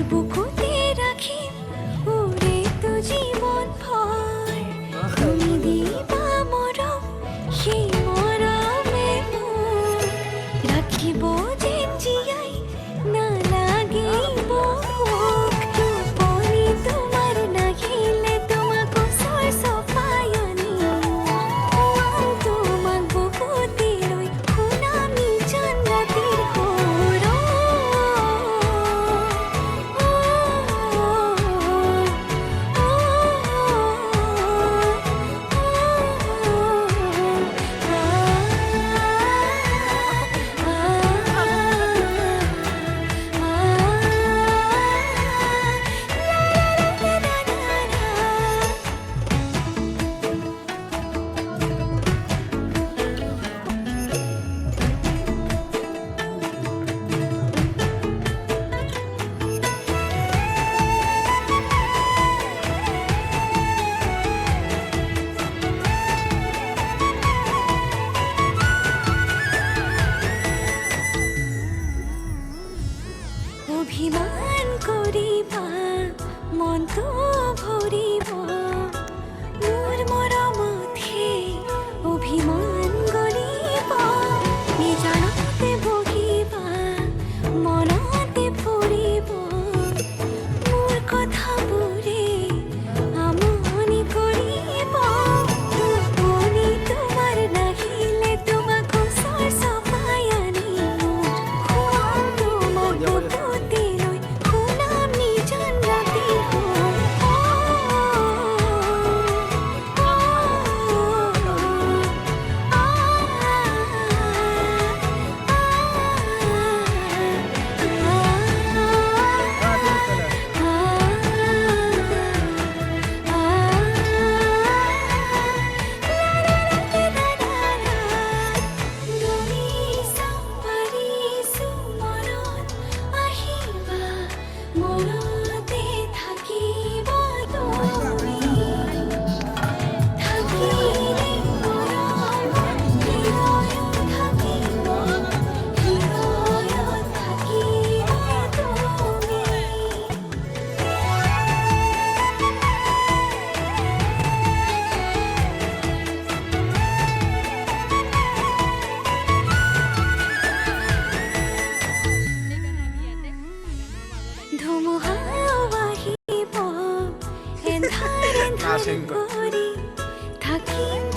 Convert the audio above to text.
বুকুতে রাখি উড়ে তো জীবন ভর তুমি দিবা মরম সেই মরমে মোর রাখিব যেন জিয়াই না লাগিব ভোক টোপনি তোমার নাহিলে তোমাকো সর সফাই আনিব তোমাক বুকুতে লৈ শুনামি জান ৰাতিৰ সুৰ অভিমান কৰিবা মনটো ভৰিব মোৰ মৰমতহে অভিমান গৰিব নিজানতে বহিবা মনতে পৰিব মোৰ কথাবোৰে আমনি কৰিব টোপনি তোমাৰ নাহিলে তোমাকো চৰ চপাই আনিব তোমাক বুকুতে লৈ শুনামি জান ৰাতিৰ সুৰ মনতে থাকিব তুমি থাকিলে মৰম হৃদয়ত থাকিব হৃদয়ত থাকিব তুমি ধুমুহাও আহিব এন্ধাৰ এন্ধাৰ কৰি থাকিম